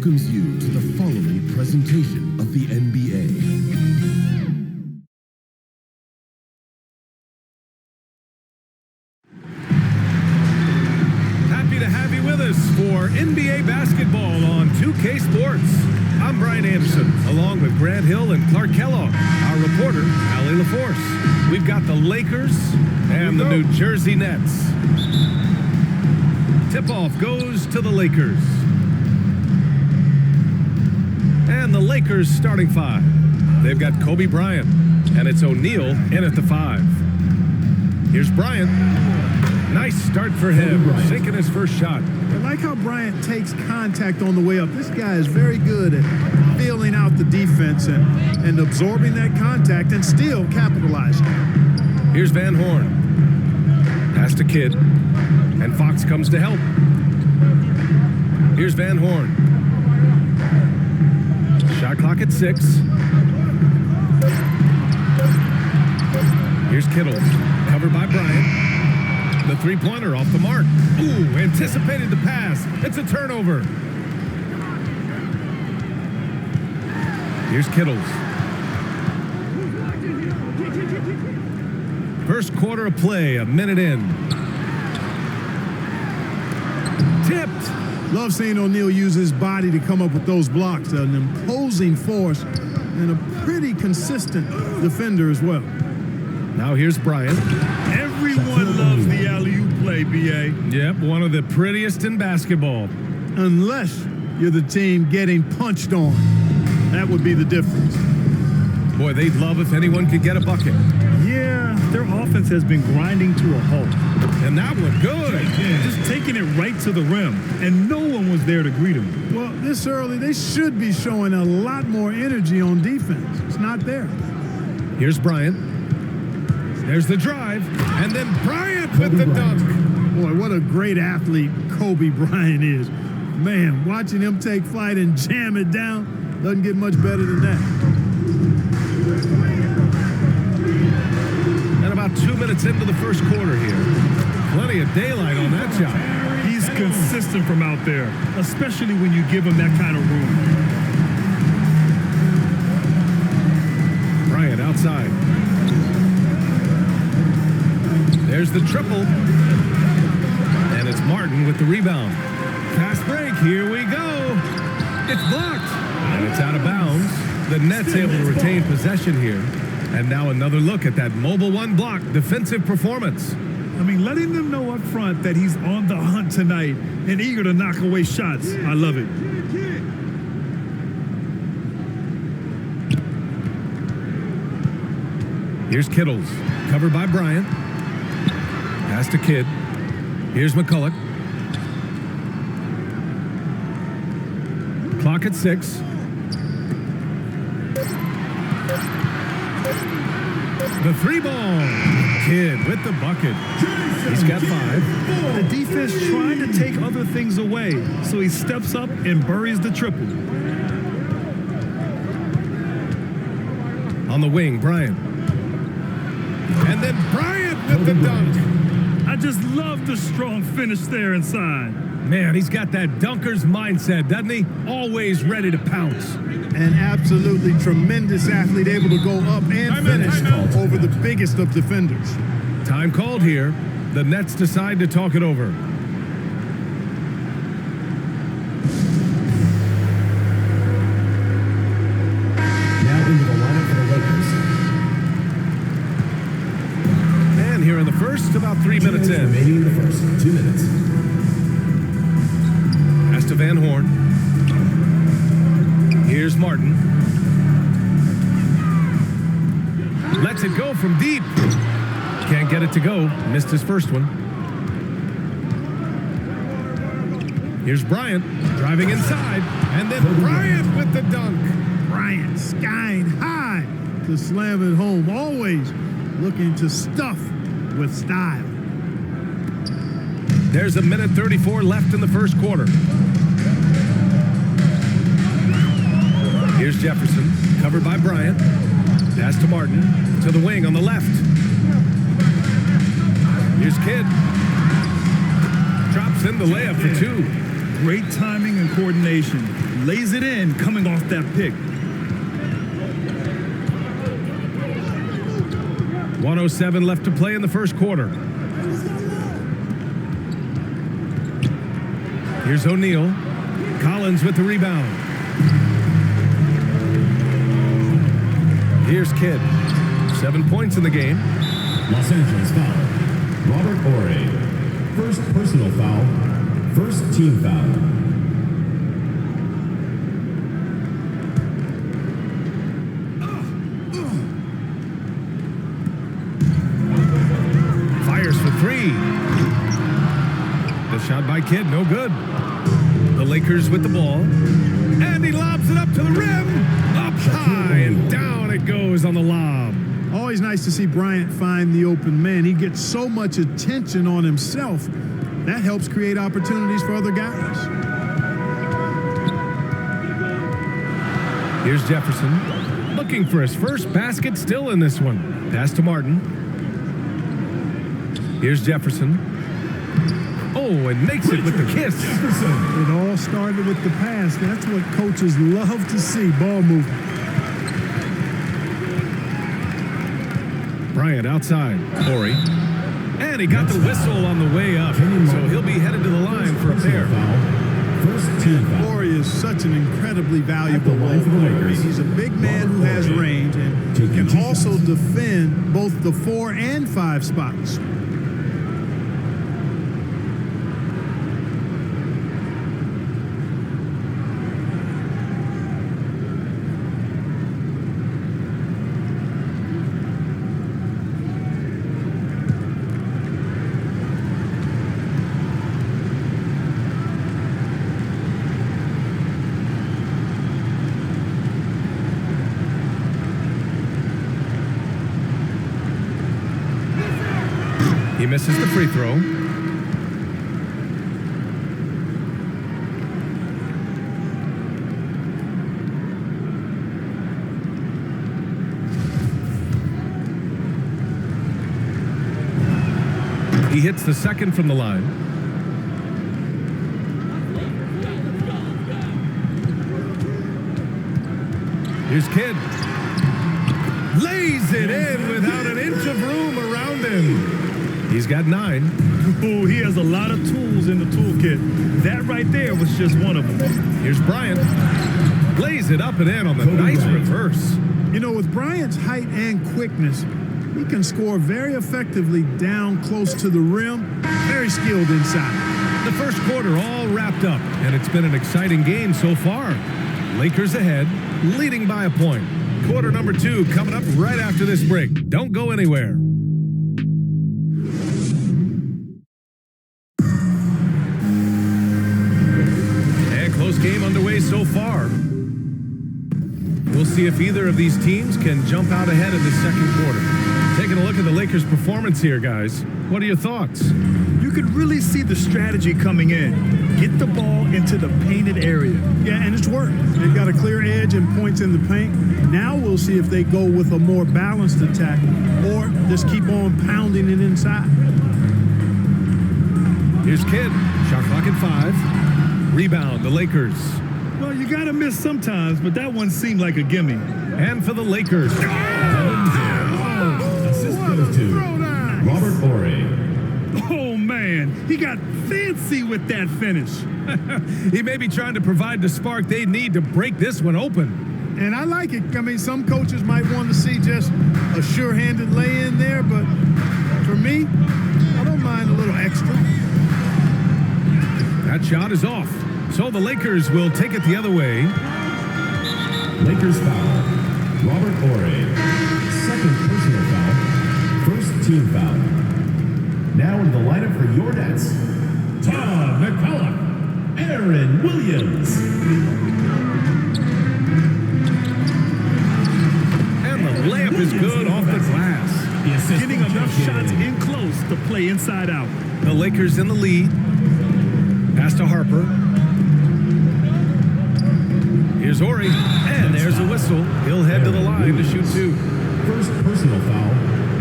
welcomes you to the following presentation of the NBA. Happy to have you with us for NBA basketball on 2K Sports. I'm Brian Anderson, along with Grant Hill and Clark Kellogg, our reporter, Allie LaForce. We've got the Lakers and the New Jersey Nets. Tip-off goes to the Lakers. And the Lakers starting five. They've got Kobe Bryant, and it's O'Neal in at the 5. Here's Bryant. Nice start for him, sinking his first shot. I like how Bryant takes contact on the way up. This guy is very good at feeling out the defense and absorbing that contact and still capitalizing. Here's Van Horn. Pass to Kidd, and Fox comes to help. Here's Van Horn. Shot clock at 6. Here's Kittle, covered by Bryant. The three-pointer off the mark. Ooh, anticipated the pass. It's a turnover. Here's Kittles. First quarter of play, a minute in. Tipped. Love seeing O'Neal use his body to come up with those blocks. An imposing force and a pretty consistent defender as well. Now here's Bryant. Everyone loves the alley-oop play, B.A. Yep, one of the prettiest in basketball. Unless you're the team getting punched on. That would be the difference. Boy, they'd love if anyone could get a bucket. Yeah, their offense has been grinding to a halt. And that one good. Just taking it right to the rim, and no one was there to greet him. Well, this early, they should be showing a lot more energy on defense. It's not there. Here's Bryant. There's the drive, and then Bryant with the dunk. Boy, what a great athlete Kobe Bryant is. Man, watching him take flight and jam it down doesn't get much better than that. And about 2 minutes into the first quarter here. Plenty of daylight on that shot. He's consistent from out there, especially when you give him that kind of room. Bryant outside. There's the triple. And it's Martin with the rebound. Fast break, here we go. It's blocked. And it's out of bounds. The Nets able to retain possession here. And now another look at that mobile one block defensive performance. I mean, letting them know up front that he's on the hunt tonight and eager to knock away shots. I love it. Here's Kittles, covered by Bryant. Pass to Kidd. Here's McCulloch. Clock at 6. The three ball. Kidd with the bucket. He's got 5. The defense trying to take other things away, so he steps up and buries the triple. On the wing, Bryant. And then Bryant with the dunk. I just love the strong finish there inside. Man, he's got that dunker's mindset, doesn't he? Always ready to pounce. An absolutely tremendous athlete, able to go up and finish over the biggest of defenders. Time called here. The Nets decide to talk it over. Now into the lineup for the Lakers. And here in the first, about 3 minutes in. Remaining in the first 2 minutes. Pass to Van Horn. Here's Martin. Lets it go from deep. Can't get it to go. Missed his first one. Here's Bryant driving inside. And then Bryant with the dunk. Bryant skying high to slam it home. Always looking to stuff with style. There's a minute 34 left in the first quarter. Here's Jefferson, covered by Bryant. Pass to Martin, to the wing on the left. Here's Kidd. Drops in the layup for 2. Great timing and coordination. lays it in coming off that pick. 1:07 left to play in the first quarter. Here's O'Neal. Collins with the rebound. Here's Kidd. 7 points in the game. Los Angeles foul. Robert Horry. First personal foul. First team foul. Fires for three. The shot by Kidd, no good. The Lakers with the ball. And he lobs it up to the rim. Up high and down it goes on the lob. Always nice to see Bryant find the open man. He gets so much attention on himself. That helps create opportunities for other guys. Here's Jefferson. Looking for his first basket, still in this one. Pass to Martin. Here's Jefferson. Oh, and makes it with the kiss. It all started with the pass. That's what coaches love to see, ball movement. Bryant outside. Horry. And he got the whistle on the way up. So he'll be headed to the line for a pair. First team foul. Horry is such an incredibly valuable ball player. He's a big man who has range and can also defend both the 4 and 5 spots. He misses the free throw. He hits the second from the line. Here's Kidd. Lays it in without an inch of room around him. He's got 9. Oh, he has a lot of tools in the toolkit. That right there was just one of them. Here's Bryant. Lays it up and in on the nice reverse. You know, with Bryant's height and quickness, he can score very effectively down close to the rim. Very skilled inside. The first quarter all wrapped up, and it's been an exciting game so far. Lakers ahead, leading by a point. Quarter number 2 coming up right after this break. Don't go anywhere. Game underway so far. We'll see if either of these teams can jump out ahead in the second quarter. Taking a look at the Lakers' performance here, guys. What are your thoughts? You could really see the strategy coming in. Get the ball into the painted area. Yeah, and it's worked. They've got a clear edge and points in the paint. Now we'll see if they go with a more balanced attack or just keep on pounding it inside. Here's Kidd. Shot clock at 5. Rebound, the Lakers. Well, you got to miss sometimes, but that one seemed like a gimme. And for the Lakers. Assist goes to Robert Horry. Oh, man. He got fancy with that finish. He may be trying to provide the spark they need to break this one open. And I like it. I mean, some coaches might want to see just a sure-handed lay-in there, but for me, I don't mind a little extra. That shot is off. So the Lakers will take it the other way. Lakers foul. Robert Horry. Second personal foul. First team foul. Now in the lineup for your Nets, Todd McCullough, Aaron Williams. And the layup is good off the glass. Getting enough shots in close to play inside out. The Lakers in the lead. Pass to Harper. Here's Horry. And there's a whistle. He'll head to the line to shoot 2. First personal foul.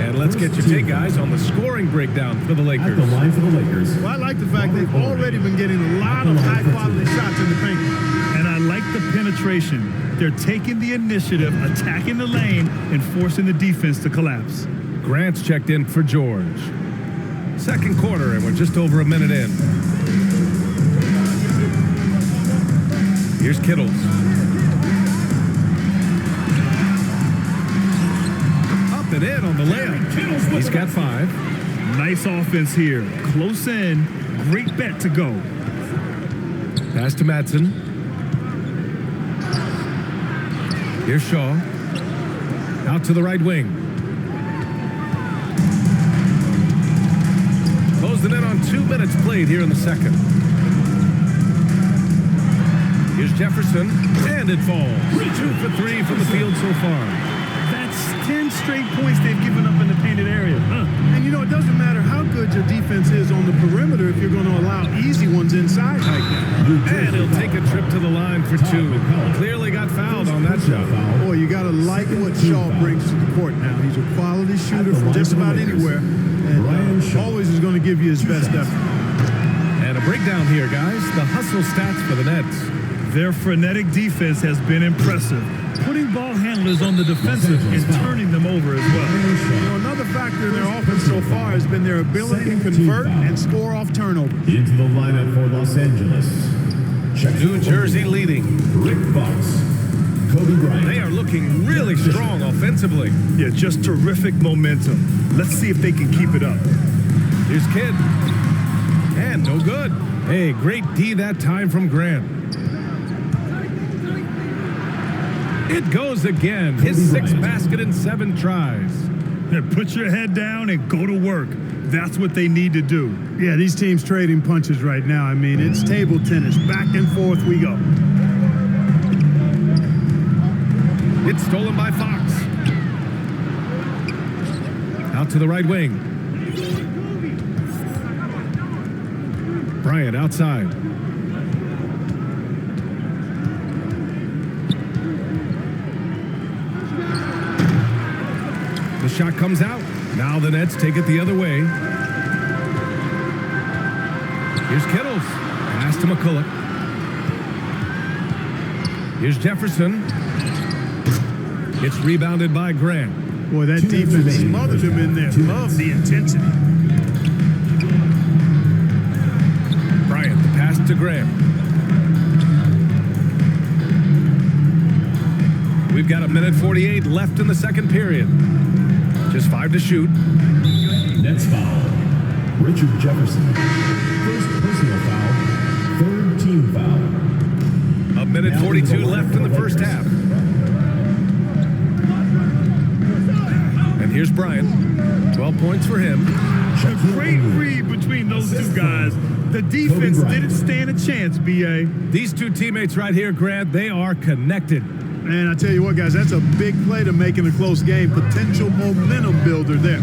And let's get your take, guys, on the scoring breakdown for the Lakers. At the line for the Lakers. Well, I like the fact they've already been getting a lot of high-quality shots in the paint. And I like the penetration. They're taking the initiative, attacking the lane, and forcing the defense to collapse. Grant's checked in for George. Second quarter, and we're just over a minute in. Here's Kittles. Up and in on the layup. He's got 5. Nice offense here. Close in. Great bet to go. Pass to Madsen. Here's Shaw. Out to the right wing. Closing in on 2 minutes played here in the second. Here's Jefferson, and it falls. 2 for 3 from the field so far. That's 10 straight points they've given up in the painted area. And you know, it doesn't matter how good your defense is on the perimeter if you're going to allow easy ones inside like that. And he'll take a trip to the line for 2. Clearly got fouled on that shot. Boy, you got to like what Shaw brings to the court now. He's a quality shooter from just about anywhere. And always is going to give you his best effort. And a breakdown here, guys. The hustle stats for the Nets. Their frenetic defense has been impressive, putting ball handlers on the defensive and turning them over as well. You know, another factor in their offense so far has been their ability to convert and score off turnover. Into the lineup for Los Angeles. New Jersey leading. Rick Fox. Kobe Bryant. They are looking really strong offensively. Yeah, just terrific momentum. Let's see if they can keep it up. Here's Kidd. And no good. Hey, great D that time from Grant. It goes again. His 6th basket in 7 tries. Put your head down and go to work. That's what they need to do. Yeah, these teams trading punches right now. I mean, it's table tennis. Back and forth we go. It's stolen by Fox. Out to the right wing. Bryant outside. The shot comes out. Now the Nets take it the other way. Here's Kittles. Pass to McCulloch. Here's Jefferson. It's rebounded by Grant. Boy, that defense smothered him in there. Love the intensity. Bryant, the pass to Grant. We've got 1:48 left in the second period. Just 5 to shoot. Nets foul. Richard Jefferson. First personal foul. 3rd team foul. 1:42 left in the first half. And here's Bryant. 12 points for him. A great read between those two guys. The defense didn't stand a chance, B.A. These two teammates right here, Grant, they are connected. Man, I tell you what, guys, that's a big play to make in a close game. Potential momentum builder there.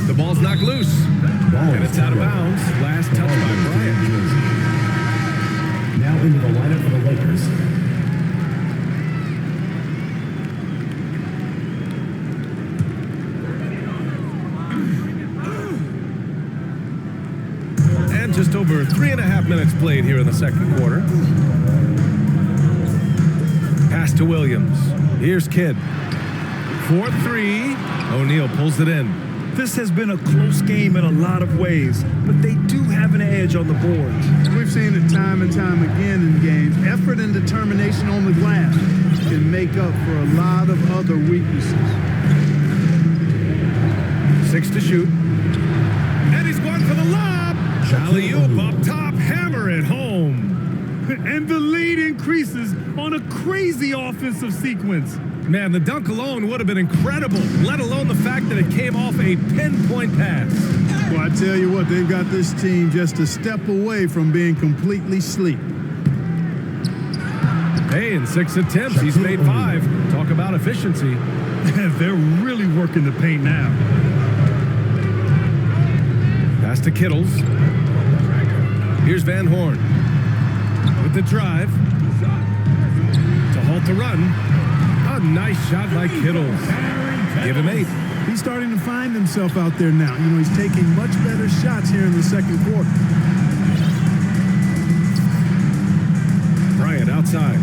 The ball's knocked loose. And it's out of bounds. Last touch by Bryant. Now into the lineup for the Lakers. And just over 3.5 minutes played here in the second quarter. Pass to Williams. Here's Kidd. 4-3. O'Neal pulls it in. This has been a close game in a lot of ways, but they do have an edge on the boards. We've seen it time and time again in games. Effort and determination on the glass can make up for a lot of other weaknesses. 6 to shoot. And he's going for the lob. Alley-oop up top. Hammer it home. And the lead increases on a crazy offensive sequence. Man, the dunk alone would have been incredible, let alone the fact that it came off a pinpoint pass. Well, I tell you what, they've got this team just a step away from being completely asleep. Hey, in 6 attempts, he's made 5. Talk about efficiency. They're really working the paint now. Pass to Kittles. Here's Van Horn with the drive to halt the run. A nice shot by Kittles. Give him 8. He's starting to find himself out there now. You know, he's taking much better shots here in the second quarter. outside.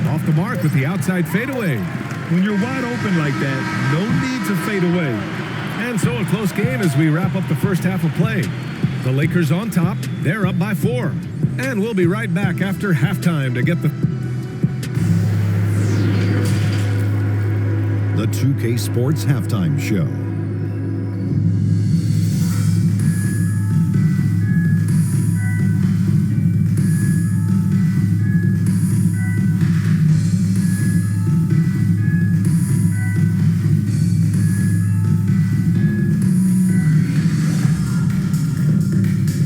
Off the mark with the outside fadeaway. When you're wide open like that, no need to fade away. And so a close game as we wrap up the first half of play. The Lakers on top. They're up by 4. And we'll be right back after halftime to get the 2K Sports Halftime Show.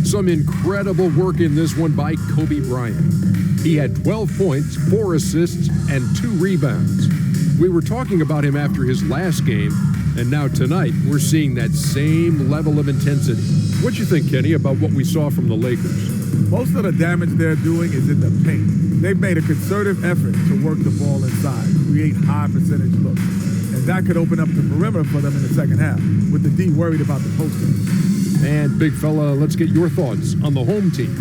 Some incredible work in this one by Kobe Bryant. He had 12 points, 4 assists, and 2 rebounds. We were talking about him after his last game, and now tonight we're seeing that same level of intensity. What you think, Kenny, about what we saw from the Lakers? Most of the damage they're doing is in the paint. They've made a concerted effort to work the ball inside, create high percentage looks. And that could open up the perimeter for them in the second half, with the D worried about the post game. And big fella, let's get your thoughts on the home team.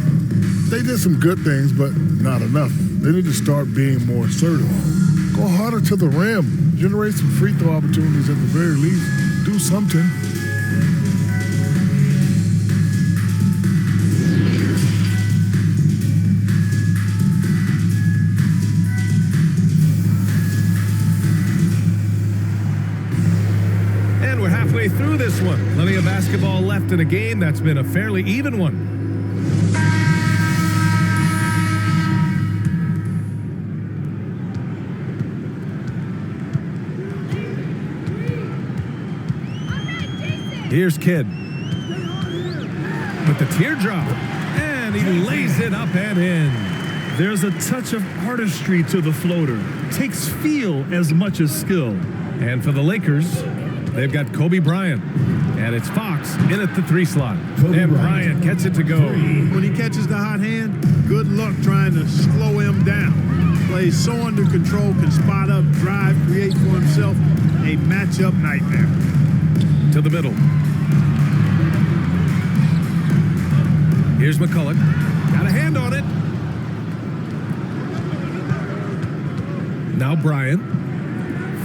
They did some good things, but not enough. They need to start being more assertive. Go harder to the rim. Generate some free throw opportunities at the very least. Do something. And we're halfway through this one. Plenty of basketball left in a game that's been a fairly even one. Here's Kidd with the teardrop, and he lays it up and in. There's a touch of artistry to the floater. Takes feel as much as skill. And for the Lakers, they've got Kobe Bryant, and it's Fox in at the 3 slot. And Bryant gets it to go. When he catches the hot hand, good luck trying to slow him down. Plays so under control, can spot up, drive, create for himself a matchup nightmare. To the middle. Here's McCulloch. Got a hand on it. Now Bryant.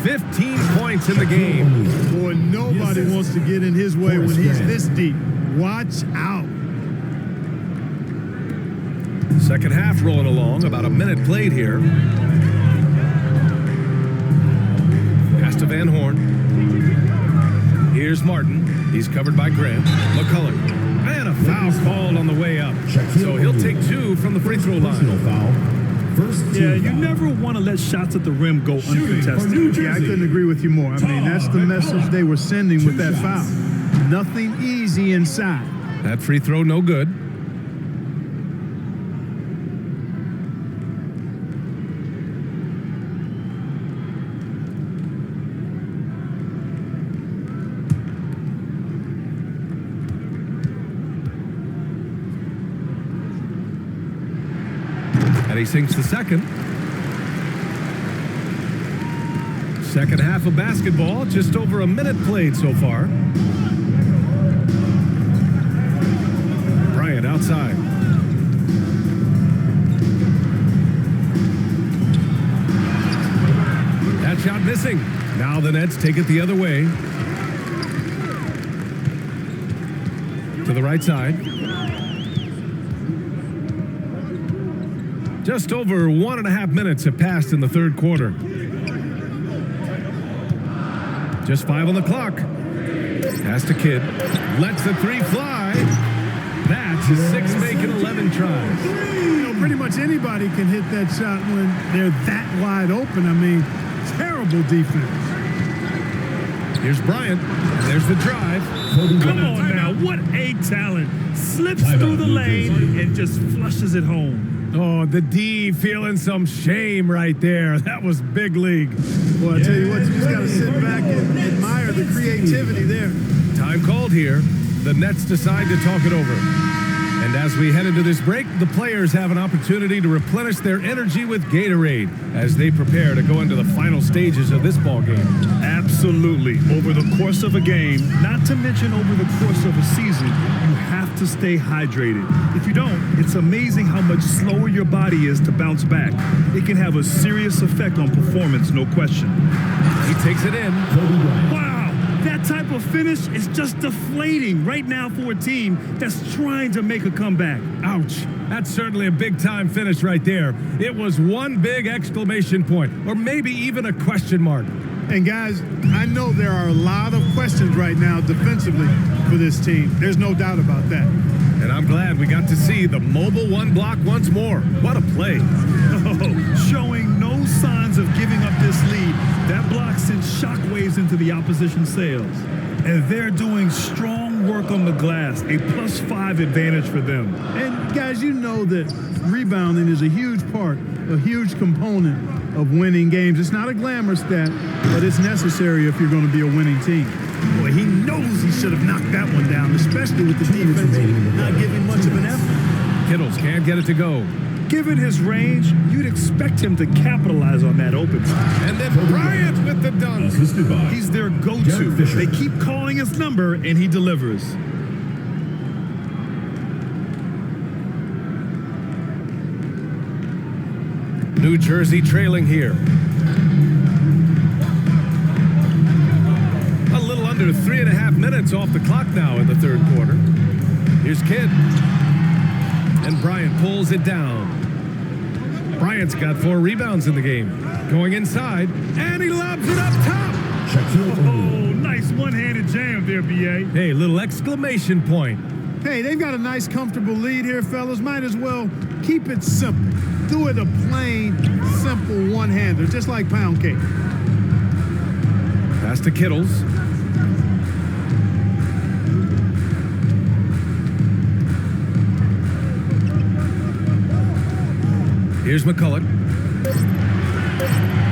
15 points in the game. Boy, nobody wants to get in his way when he's this deep. Watch out. Second half rolling along. About a minute played here. Pass to Van Horn. Here's Martin. He's covered by Grant. McCulloch. And a foul called on the way up. So he'll take 2 from the free throw line. Yeah, you never want to let shots at the rim go uncontested. Yeah, I couldn't agree with you more. I mean, that's the message they were sending with that foul. Nothing easy inside. That free throw no good. And he sinks the second. Second half of basketball, just over a minute played so far. Bryant outside. That shot missing. Now the Nets take it the other way. To the right side. Just over 1.5 minutes have passed in the third quarter. Just 5 on the clock. Pass to Kidd. Lets the 3 fly. That's his 6 making 11 tries. You know, pretty much anybody can hit that shot when they're that wide open. I mean, terrible defense. Here's Bryant. There's the drive. Come on now, what a talent. Slips through the lane and just flushes it home. Oh, the D feeling some shame right there. That was big league. Well, I tell you what, you just got to sit back and admire the creativity there. Time called here. The Nets decide to talk it over. And as we head into this break, the players have an opportunity to replenish their energy with Gatorade as they prepare to go into the final stages of this ball game. Absolutely. Over the course of a game, not to mention over the course of a season, you have to stay hydrated. If you don't, it's amazing how much slower your body is to bounce back. It can have a serious effect on performance, no question. He takes it in. Wow! That type of finish is just deflating right now for a team that's trying to make a comeback. Ouch. That's certainly a big-time finish right there. It was one big exclamation point, or maybe even a question mark. And guys, I know there are a lot of questions right now defensively for this team. There's no doubt about that. And I'm glad we got to see the mobile one block once more. What a play. Oh, showing no signs of giving up this lead. That block sends shockwaves into the opposition sails. And they're doing strong work on the glass, a +5 advantage for them. And guys, you know that rebounding is a huge part, a huge component of winning games. It's not a glamour stat, but it's necessary if you're going to be a winning team. Boy, he knows he should have knocked that one down, especially with the defense not giving much of an effort. Kittles can't get it to go. Given his range, you'd expect him to capitalize on that open. And then Bryant with the dunk. He's their go-to. They keep calling his number, and he delivers. New Jersey trailing here. A little under 3.5 minutes off the clock now in the third quarter. Here's Kidd. And Bryant pulls it down. Bryant's got 4 rebounds in the game. Going inside, and he lobs it up top. Oh, nice one-handed jam there, B.A. Hey, little exclamation point. Hey, they've got a nice, comfortable lead here, fellas. Might as well keep it simple. Do it a plain, simple one-hander, just like pound cake. Pass to Kittles. Here's McCulloch.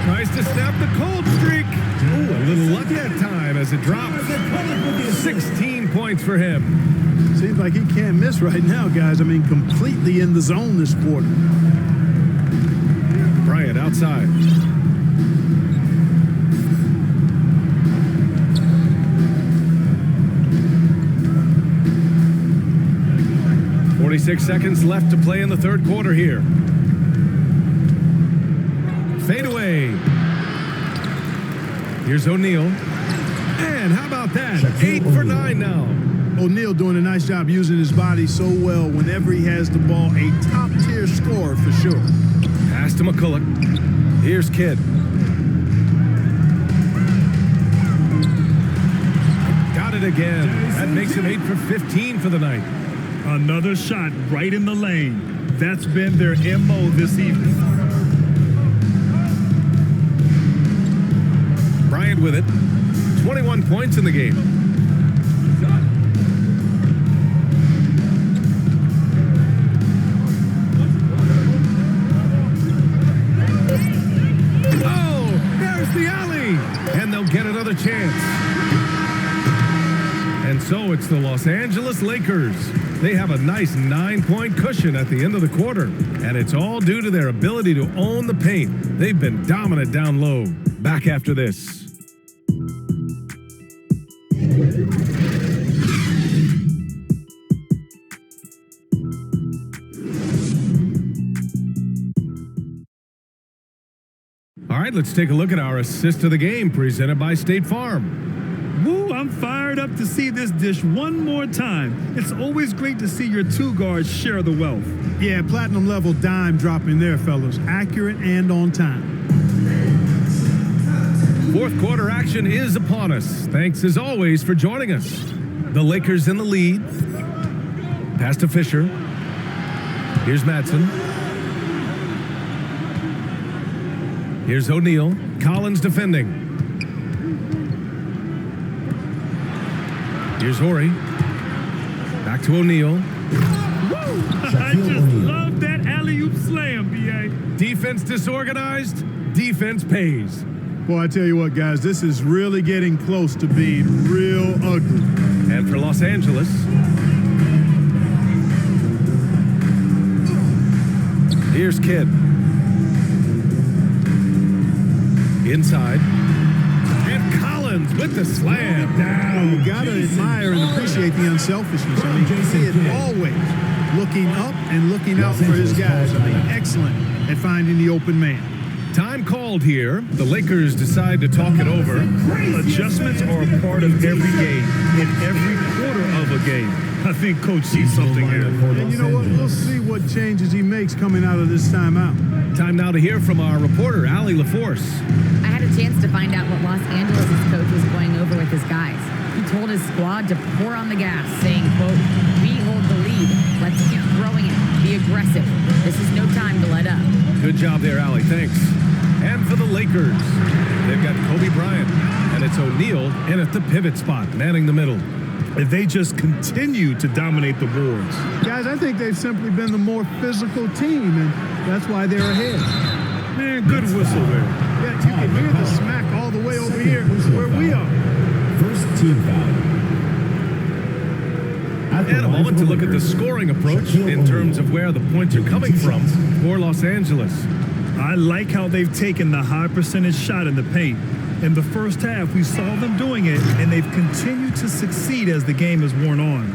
Tries to snap the cold streak. Ooh, a little luck that time as it drops. 16 points for him. Seems like he can't miss right now, guys. I mean, completely in the zone this quarter. Bryant outside. .46 seconds left to play in the third quarter here. Fade away. Here's O'Neal. And how about that? 8 for 9 now. O'Neal doing a nice job using his body so well whenever he has the ball. A top-tier scorer for sure. Pass to McCulloch. Here's Kidd. Got it again. That makes him 8 for 15 for the night. Another shot right in the lane. That's been their MO this evening. Bryant with it. 21 points in the game. Oh, there's the alley. And they'll get another chance. And so it's the Los Angeles Lakers. They have a nice 9-point cushion at the end of the quarter. And it's all due to their ability to own the paint. They've been dominant down low. Back after this. All right, let's take a look at our assist of the game presented by State Farm. Woo, I'm fired up to see this dish one more time. It's always great to see your two guards share the wealth. Yeah, platinum level dime dropping there, fellas. Accurate and on time. Fourth quarter action is upon us. Thanks as always for joining us. The Lakers in the lead. Pass to Fisher. Here's Madsen. Here's O'Neal. Collins defending. Here's Horry. Back to O'Neal. I just love that alley-oop slam, B.A. Defense disorganized. Defense pays. Boy, I tell you what, guys, this is really getting close to being real ugly. And for Los Angeles, Here's Kidd. Inside. And Collins with the slam down. You got to admire and appreciate the unselfishness. I mean, you see it always looking up and looking out for his guys. I mean, excellent at finding the open man. Time called here. The Lakers decide to talk it over. Adjustments are a part of every game, in every quarter of a game. I think Coach sees something here. And you know what? We'll see what changes he makes coming out of this timeout. Time now to hear from our reporter, Allie LaForce. I had a chance to find out what Los Angeles' coach was going over with his guys. He told his squad to pour on the gas, saying, quote, "We hold the lead. Let's keep throwing it. Be aggressive. This is no time to let up." Good job there, Allie. Thanks. And for the Lakers, they've got Kobe Bryant, and it's O'Neal in at the pivot spot, manning the middle. And they just continue to dominate the boards. Guys, I think they've simply been the more physical team, and that's why they're ahead. Man, good whistle there. Yeah, you can hear the smack all the way over here where we are. First team foul. And a moment to look at the scoring approach in terms of where the points are coming from for Los Angeles. I like how they've taken the high percentage shot in the paint. In the first half, we saw them doing it, and they've continued to succeed as the game has worn on.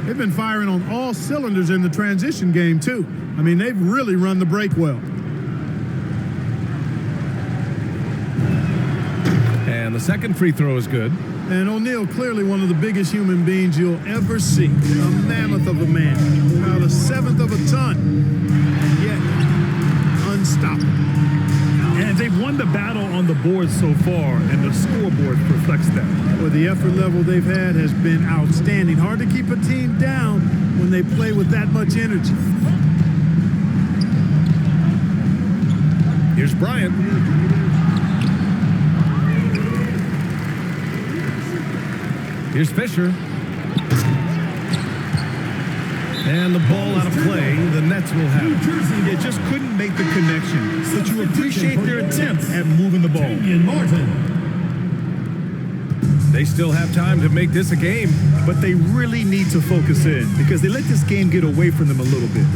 They've been firing on all cylinders in the transition game, too. I mean, they've really run the break well. And the second free throw is good. And O'Neal, clearly one of the biggest human beings you'll ever see. A mammoth of a man, about a seventh of a ton, and yet unstoppable. And they've won the battle on the board so far, and the scoreboard reflects that. Well, the effort level they've had has been outstanding. Hard to keep a team down when they play with that much energy. Here's Bryant. Here's Fisher. And the ball out of play. The Nets will have it. They just couldn't make the connection, but you appreciate their attempt at moving the ball. They still have time to make this a game. But they really need to focus in because they let this game get away from them a little bit.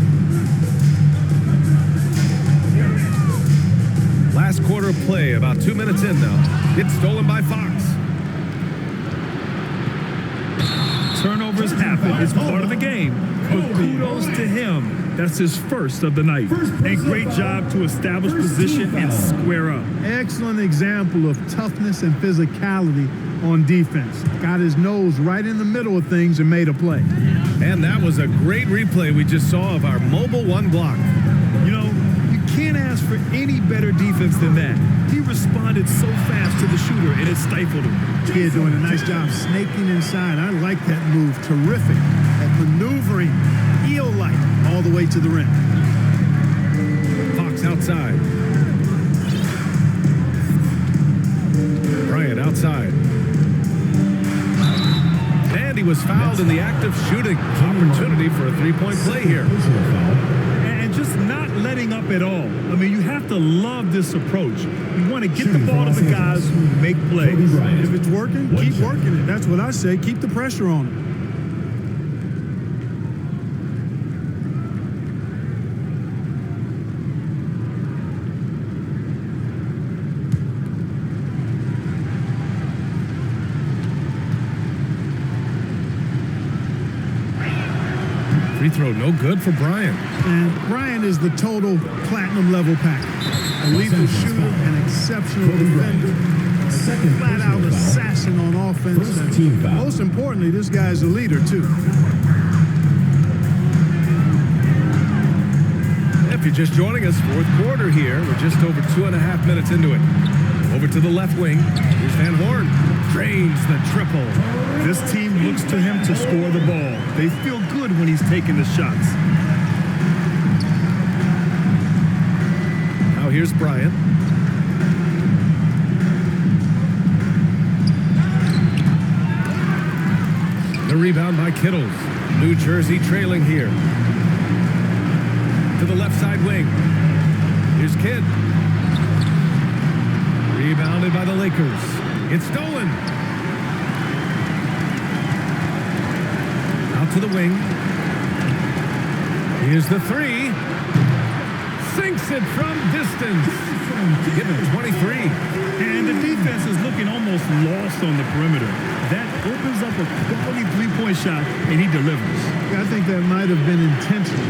Last quarter of play, about 2 minutes in now. It's stolen by Fox. Turnovers happen. It's part of the game. But kudos to him. That's his first of the night. And great job to establish position and square up. Excellent example of toughness and physicality on defense. Got his nose right in the middle of things and made a play. And that was a great replay we just saw of our mobile one block. You know, you can't ask for any better defense than that. He responded so fast to the shooter, and it stifled him. Kid doing a nice job snaking inside. I like that move. Terrific at maneuvering, eel-like, all the way to the rim. Fox outside. Bryant outside. And he was fouled in the act of shooting. Opportunity for a three-point play here. And just not letting up at all. I mean, you have to love this approach. You want to get the ball to the guys who make plays. If it's working, keep working it. That's what I say. Keep the pressure on him. Free throw no good for Bryant. And Bryant is the total platinum level package. A lethal shooter, an exceptional defender, a flat-out assassin on offense. And most importantly, this guy's a leader, too. If you're just joining us, fourth quarter here. We're just over 2.5 minutes into it. Over to the left wing. Here's Van Horn. Drains the triple. This team looks to him to score the ball. They feel good when he's taking the shots. Now here's Bryant. The rebound by Kittles. New Jersey trailing here. To the left side wing. Here's Kidd. Rebounded by the Lakers. It's stolen. Out to the wing. Here's the three. Makes it from distance. Give him 23. And the defense is looking almost lost on the perimeter. That opens up a quality three-point shot, and he delivers. I think that might have been intentional.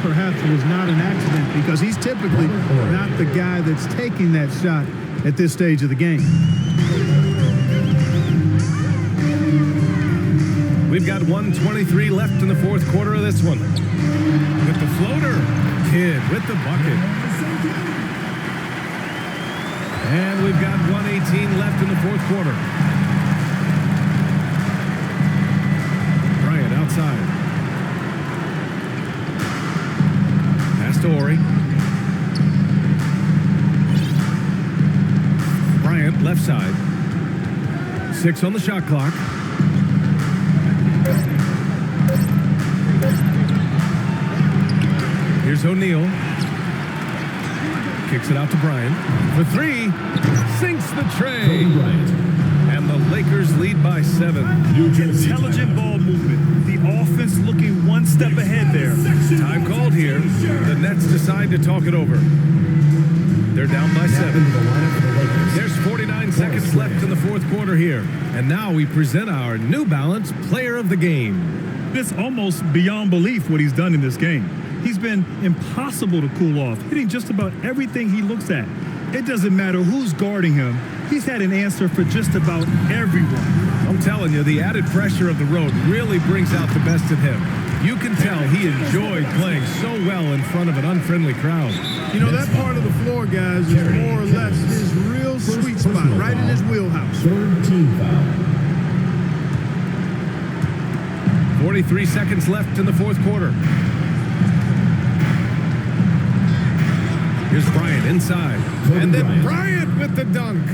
Perhaps it was not an accident because he's typically not the guy that's taking that shot at this stage of the game. We've got 1:23 left in the fourth quarter of this one. With the floater, Kidd with the bucket. And we've got 1:18 left in the fourth quarter. Bryant outside. Pass to Ori. Bryant left side. 6 on the shot clock. Here's O'Neal. Kicks it out to Bryant. For 3. Sinks the tray. And the Lakers lead by 7. Intelligent ball movement. The offense looking one step ahead there. Time called here. The Nets decide to talk it over. They're down by 7. There's 49 seconds left in the fourth quarter here. And now we present our New Balance Player of the Game. It's almost beyond belief what he's done in this game. He's been impossible to cool off, hitting just about everything he looks at. It doesn't matter who's guarding him. He's had an answer for just about everyone. I'm telling you, the added pressure of the road really brings out the best in him. You can tell he enjoyed playing so well in front of an unfriendly crowd. You know, that part of the floor, guys, is more or less his real sweet spot, right in his wheelhouse. 43 seconds left in the fourth quarter. Here's Bryant inside. And then Bryant with the dunk.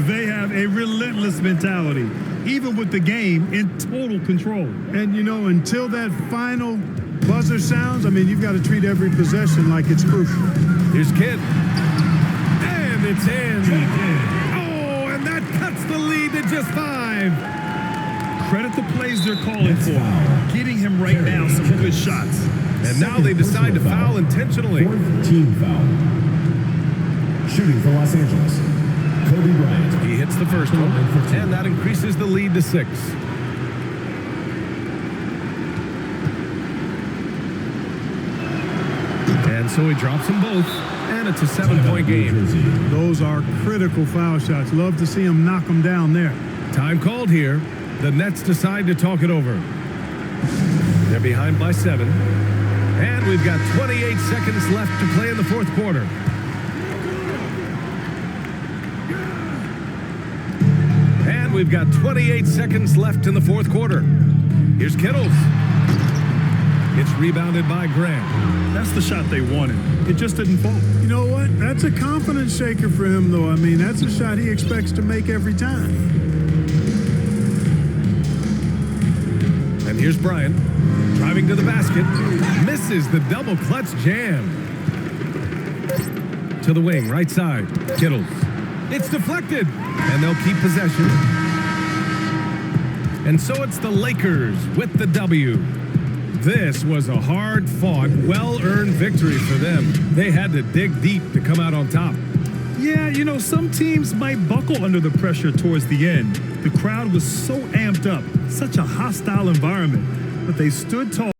They have a relentless mentality, even with the game in total control. And, you know, until that final buzzer sounds, I mean, you've got to treat every possession like it's crucial. Here's Kidd. And it's in. Oh, and that cuts the lead to just 5. Credit the plays they're calling for. Getting him right now some good shots. And now they decide to foul intentionally. Fourth team foul. Shooting for Los Angeles, Kobe Bryant. He hits the first one, and that increases the lead to 6. And so he drops them both, and it's a 7-point game. Those are critical foul shots. Love to see him knock them down there. Time called here. The Nets decide to talk it over. They're behind by 7. And we've got 28 seconds left to play in the fourth quarter. And we've got 28 seconds left in the fourth quarter. Here's Kittles. It's rebounded by Grant. That's the shot they wanted. It just didn't fall. You know what? That's a confidence shaker for him, though. I mean, that's a shot he expects to make every time. And here's Bryant. Driving to the basket, misses the double clutch jam. To the wing, right side, Kittles. It's deflected, and they'll keep possession. And so it's the Lakers with the W. This was a hard-fought, well-earned victory for them. They had to dig deep to come out on top. Yeah, you know, some teams might buckle under the pressure towards the end. The crowd was so amped up, such a hostile environment. But they stood tall.